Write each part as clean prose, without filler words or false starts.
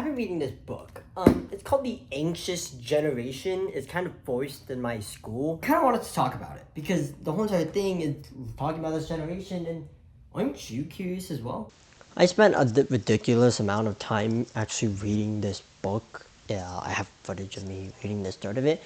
been reading this book. It's called The Anxious Generation. It's kind of forced in my school. I kind of wanted to talk about it because the whole entire thing is talking about this generation, and aren't you curious as well? I spent a ridiculous amount of time actually reading this book. Yeah, I have footage of me reading the start of it.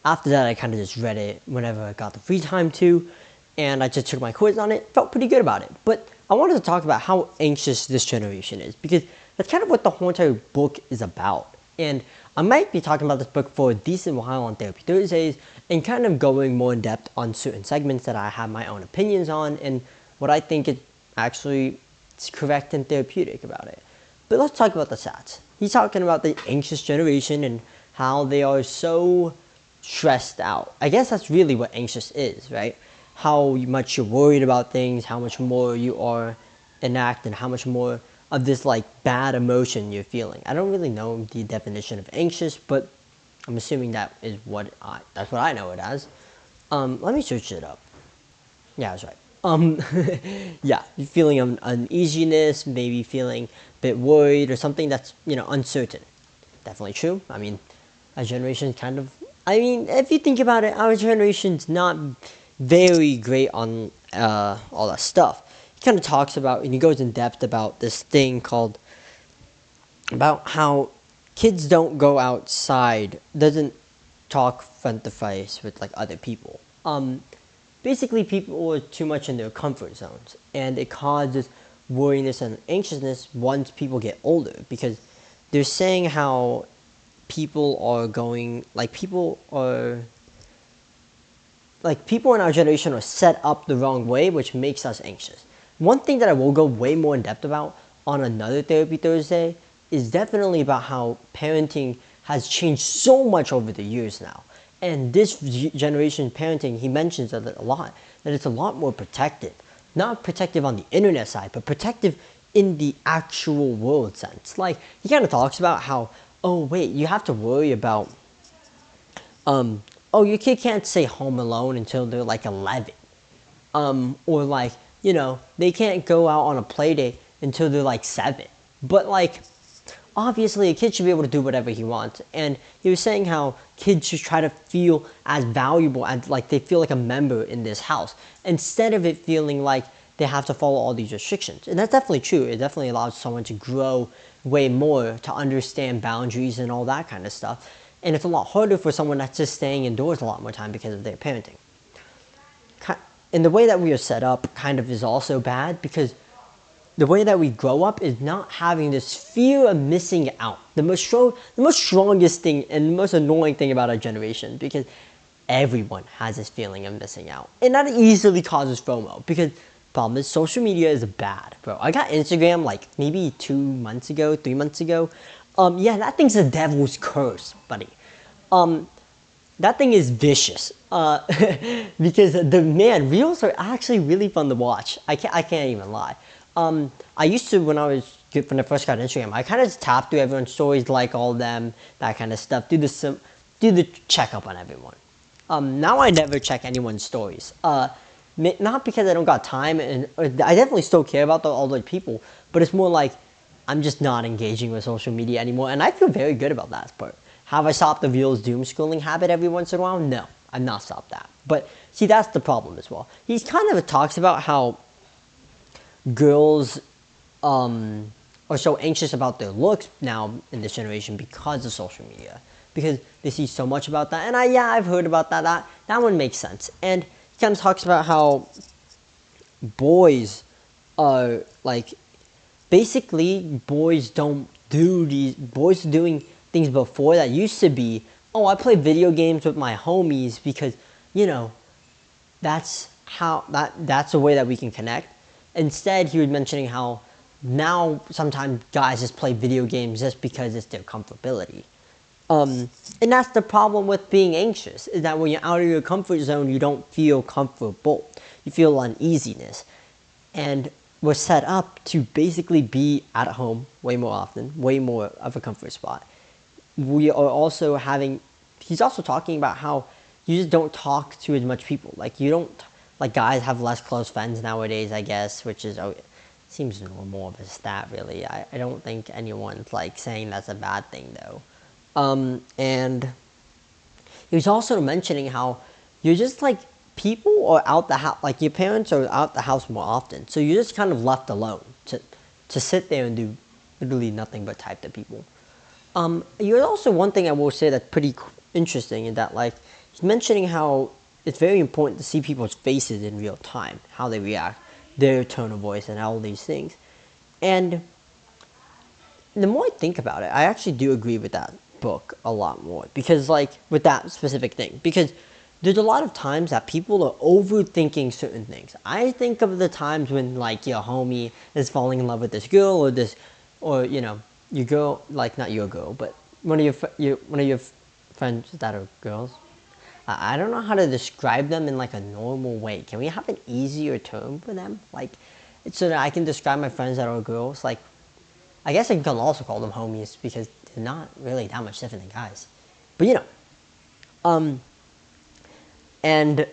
After that, I kind of just read it whenever I got the free time to, and I just took my quiz on it. Felt pretty good about it. But I wanted to talk about how anxious this generation is because that's kind of what the whole entire book is about. And I might be talking about this book for a decent while on Therapy Thursdays and kind of going more in depth on certain segments that I have my own opinions on and what I think is actually correct and therapeutic about it. But let's talk about the stats. He's talking about the anxious generation and how they are so stressed out. I guess that's really what anxious is, right? How much you're worried about things, how much more you are enact, and how much more of this like bad emotion you're feeling. I don't really know the definition of anxious, but I'm assuming that is that's what I know it as. Let me search it up. Yeah, that's right. Yeah, you're feeling uneasiness, maybe feeling a bit worried or something that's, uncertain. Definitely true. I mean, our generation kind of, if you think about it, our generation's not very great on all that stuff. He kind of talks about, and he goes in depth about this thing called, about how kids don't go outside, doesn't talk front to face with like other people. Basically, people are too much in their comfort zones, and it causes worriness and anxiousness once people get older, because they're saying how people in our generation are set up the wrong way, which makes us anxious. One thing that I will go way more in depth about on another Therapy Thursday is definitely about how parenting has changed so much over the years now. And this generation parenting, he mentions a lot, that it's a lot more protective. Not protective on the internet side, but protective in the actual world sense. Like, he kind of talks about how, oh wait, you have to worry about, your kid can't stay home alone until they're like 11. Or like, they can't go out on a play date until they're like 7. But like, obviously a kid should be able to do whatever he wants. And he was saying how kids should try to feel as valuable as like they feel like a member in this house, instead of it feeling like they have to follow all these restrictions. And that's definitely true. It definitely allows someone to grow way more, to understand boundaries and all that kind of stuff. And it's a lot harder for someone that's just staying indoors a lot more time because of their parenting. And the way that we are set up kind of is also bad, because the way that we grow up is not having this fear of missing out. The most strongest thing and the most annoying thing about our generation, because everyone has this feeling of missing out. And that easily causes FOMO, because the problem is social media is bad, bro. I got Instagram like maybe 3 months ago. Yeah, that thing's the devil's curse, buddy. That thing is vicious. Because reels are actually really fun to watch. I can't even lie. I used to, when I first got Instagram, I kind of just tap through everyone's stories, like all of them, that kind of stuff, do the checkup on everyone. Now I never check anyone's stories. Not because I don't got time, and I definitely still care about all the people, but it's more like I'm just not engaging with social media anymore, and I feel very good about that part. Have I stopped the reels doom scrolling habit every once in a while? No, I've not stopped that. But see, that's the problem as well. He kind of talks about how girls are so anxious about their looks now in this generation because of social media, because they see so much about that. And I've heard about that. That one makes sense. And he kind of talks about how boys are like, basically boys are doing things before that used to be, oh, I play video games with my homies because, that's the way that we can connect. Instead, he was mentioning how now sometimes guys just play video games just because it's their comfortability. And that's the problem with being anxious, is that when you're out of your comfort zone, you don't feel comfortable. You feel uneasiness. And we're set up to basically be at home way more often, way more of a comfort spot. He's also talking about how you just don't talk to as much people. Like, you don't, like, guys have less close friends nowadays, I guess, which is seems normal of a stat, really. I don't think anyone's like saying that's a bad thing, though. And he was also mentioning how you're just like people are out the house, like your parents are out the house more often, so you're just kind of left alone to sit there and do literally nothing but type to people. You're also one thing I will say that's pretty interesting in that like he's mentioning how it's very important to see people's faces in real time, how they react, their tone of voice, and all these things. And the more I think about it, I actually do agree with that book a lot more because, like, with that specific thing, because there's a lot of times that people are overthinking certain things. I think of the times when, like, your homie is falling in love with this girl or this, or your girl, like not your girl, but one of your friends that are girls. I don't know how to describe them in like a normal way. Can we have an easier term for them, like, so that I can describe my friends that are girls, like I guess I can also call them homies because they're not really that much different than guys. But um, and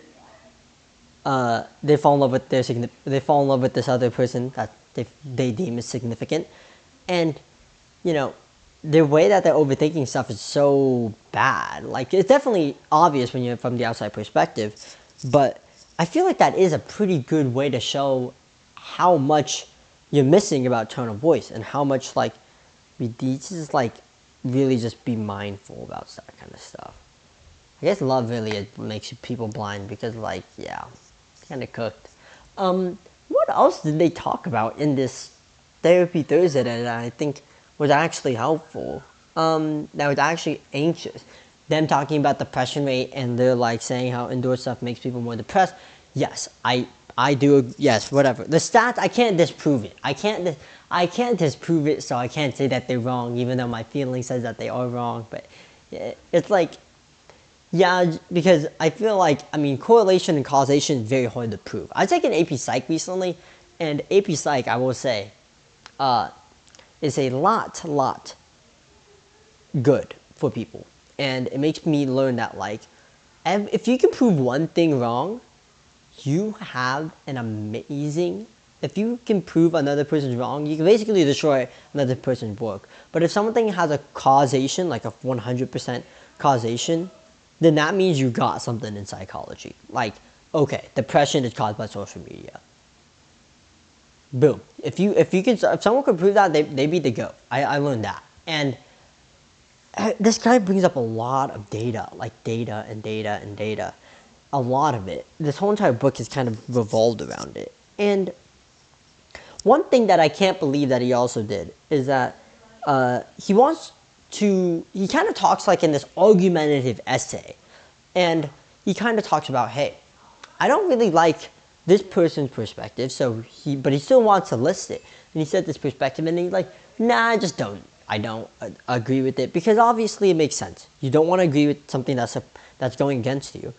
they fall in love with they fall in love with this other person that they deem as significant, and you know, the way that they're overthinking stuff is so bad. Like it's definitely obvious when you're from the outside perspective, but I feel like that is a pretty good way to show how much you're missing about tone of voice and how much like we need to just like really just be mindful about that kind of stuff. I guess love really makes people blind because like yeah, kind of cooked. What else did they talk about in this therapy Thursday that I think was actually helpful? That was actually anxious. Them talking about depression rate and they're like saying how indoor stuff makes people more depressed. Yes, I do. Yes, whatever. The stats I can't disprove it. I can't disprove it, so I can't say that they're wrong, even though my feeling says that they are wrong. But it's like yeah, because I feel like, I mean, correlation and causation is very hard to prove. I took an AP Psych recently, and AP Psych, I will say, is a lot good for people. And it makes me learn that, like, if you can prove one thing wrong, you have an amazing. If you can prove another person's wrong, you can basically destroy another person's work. But if something has a causation, like a 100% causation, then that means you got something in psychology. Like, okay, depression is caused by social media. Boom. If someone could prove that, they be the go. I learned that. And this guy brings up a lot of data, like data and data and data. A lot of it. This whole entire book is kind of revolved around it. And one thing that I can't believe that he also did is that he wants to, he kind of talks like in this argumentative essay. And he kind of talks about, hey, I don't really like this person's perspective, but he still wants to list it. And he said this perspective, and he's like, nah, I just don't. I don't agree with it because obviously it makes sense. You don't want to agree with something that's going against you.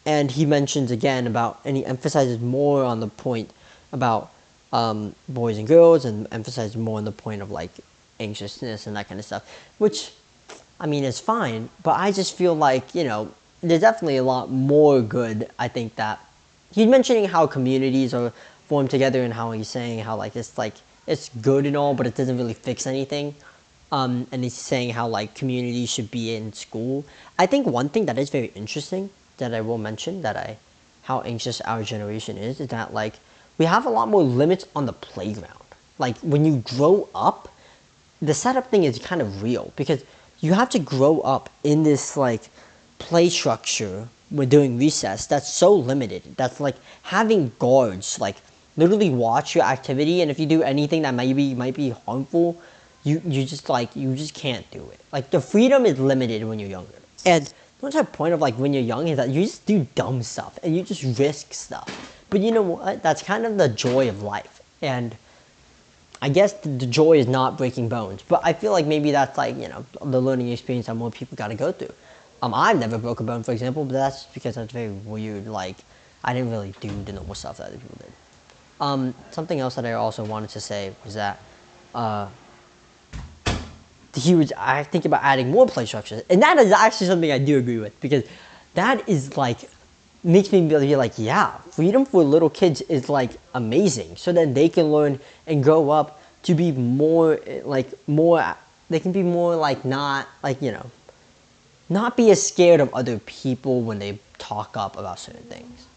And he mentions again about, and he emphasizes more on the point about boys and girls, and emphasizes more on the point of like anxiousness and that kind of stuff, which I mean is fine. But I just feel like there's definitely a lot more good. I think that he's mentioning how communities are formed together, and how he's saying how like it's good and all, but it doesn't really fix anything. And he's saying how like community should be in school. I think one thing that is very interesting that I will mention how anxious our generation is that like we have a lot more limits on the playground. Like when you grow up, the setup thing is kind of real because you have to grow up in this like play structure when doing recess that's so limited. That's like having guards like literally watch your activity, and if you do anything that might be harmful, you just can't do it. Like the freedom is limited when you're younger. And the entire point of like when you're young is that you just do dumb stuff and you just risk stuff. But you know what? That's kind of the joy of life. And I guess the joy is not breaking bones. But I feel like maybe that's like, the learning experience that more people gotta go through. I've never broke a bone, for example, but that's because that's very weird. Like, I didn't really do the normal stuff that other people did. Something else that I also wanted to say was that I think about adding more play structures, and that is actually something I do agree with because that is like makes me be like, yeah, freedom for little kids is like amazing. So then they can learn and grow up to be more like more. They can be more like not like not be as scared of other people when they talk up about certain things.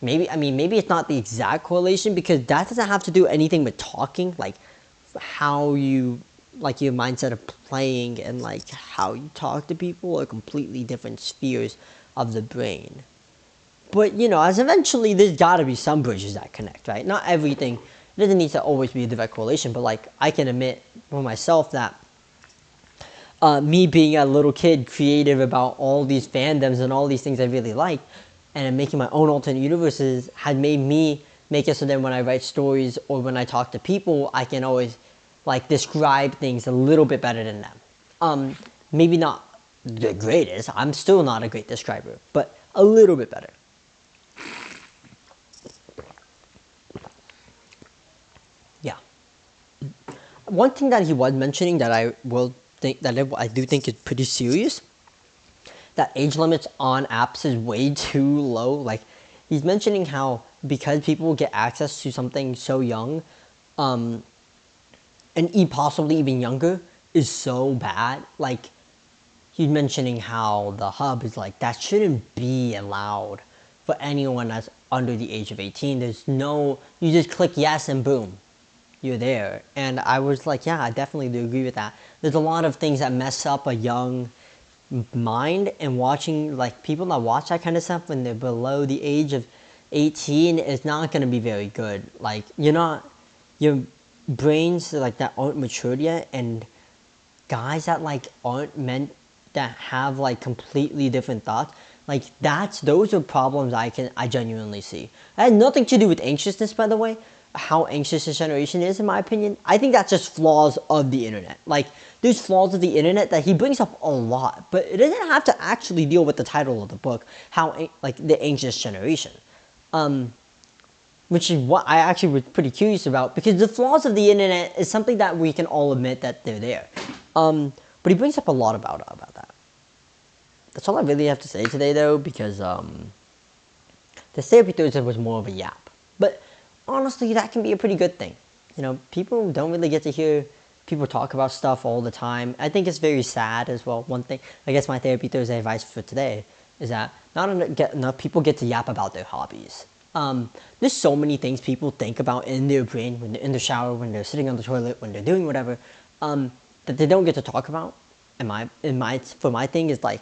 Maybe I mean maybe it's not the exact correlation because that doesn't have to do anything with talking, like how you like your mindset of playing and like how you talk to people are completely different spheres of the brain. But as eventually there's got to be some bridges that connect, right? Not everything. It doesn't need to always be a direct correlation, but like I can admit for myself that me being a little kid creative about all these fandoms and all these things I really like and making my own alternate universes had made me make it so then when I write stories or when I talk to people, I can always like describe things a little bit better than them. Maybe not the greatest. I'm still not a great describer, but a little bit better. Yeah. One thing that he was mentioning that I do think is pretty serious, that age limits on apps is way too low. Like he's mentioning how because people get access to something so young, and possibly even younger, is so bad. Like he's mentioning how the hub is like that shouldn't be allowed for anyone that's under the age of 18. There's no, you just click yes and boom, you're there. And I was like, yeah, I definitely do agree with that. There's a lot of things that mess up a young mind, and watching like people that watch that kind of stuff when they're below the age of 18 is not going to be very good. Like your brains like that aren't matured yet, and guys that like aren't meant that have like completely different thoughts, like those are problems I genuinely see. It has nothing to do with anxiousness, by the way. How anxious this generation is, in my opinion, I think that's just flaws of the internet. Like there's flaws of the internet that he brings up a lot, but it doesn't have to actually deal with the title of the book, how like the anxious generation, which is what I actually was pretty curious about, because the flaws of the internet is something that we can all admit that they're there. But he brings up a lot about that. That's all I really have to say today, though, because the therapy Thursday was more of a yap. But honestly, that can be a pretty good thing. People don't really get to hear people talk about stuff all the time. I think it's very sad as well. One thing, I guess my therapy Thursday advice for today is that not enough people get to yap about their hobbies. There's so many things people think about in their brain when they're in the shower, when they're sitting on the toilet, when they're doing whatever, that they don't get to talk about. For my thing is like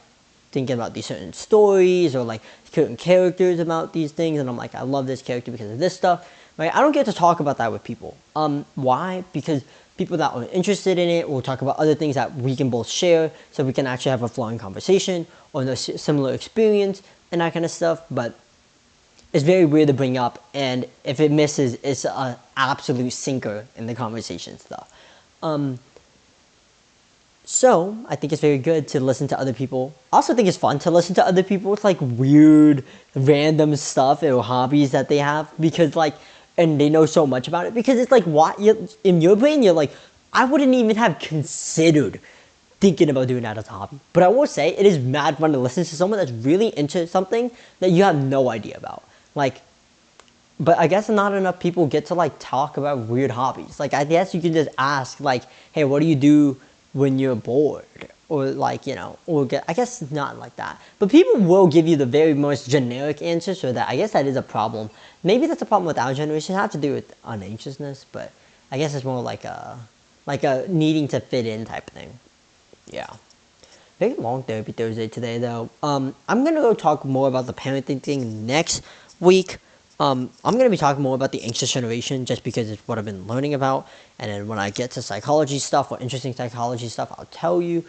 thinking about these certain stories or like certain characters about these things, and I'm like, I love this character because of this stuff. Right? I don't get to talk about that with people. Why? Because people that are interested in it will talk about other things that we can both share, so we can actually have a flowing conversation or a similar experience and that kind of stuff. But it's very weird to bring up, and if it misses, it's an absolute sinker in the conversation stuff. So I think it's very good to listen to other people. I also think it's fun to listen to other people with like weird, random stuff or hobbies that they have, because like, and they know so much about it, because it's like what in your brain you're like, I wouldn't even have considered thinking about doing that as a hobby. But I will say it is mad fun to listen to someone that's really into something that you have no idea about. Like, but I guess not enough people get to like talk about weird hobbies. Like I guess you can just ask like, hey, what do you do when you're bored? Or like, I guess not like that. But people will give you the very most generic answer, so that I guess that is a problem. Maybe that's a problem with our generation. It has to do with unanxiousness, but I guess it's more like a needing to fit in type thing. Yeah. Very long therapy Thursday today, though. I'm gonna go talk more about the parenting thing next week. I'm gonna be talking more about the anxious generation, just because it's what I've been learning about. And then when I get to psychology stuff or interesting psychology stuff, I'll tell you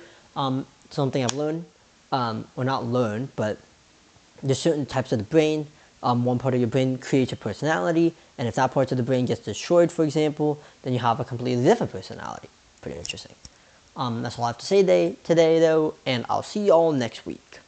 something I've learned, or not learned, but there's certain types of the brain. One part of your brain creates a personality, and if that part of the brain gets destroyed, for example, then you have a completely different personality. Pretty interesting. That's all I have to say today, though, and I'll see you all next week.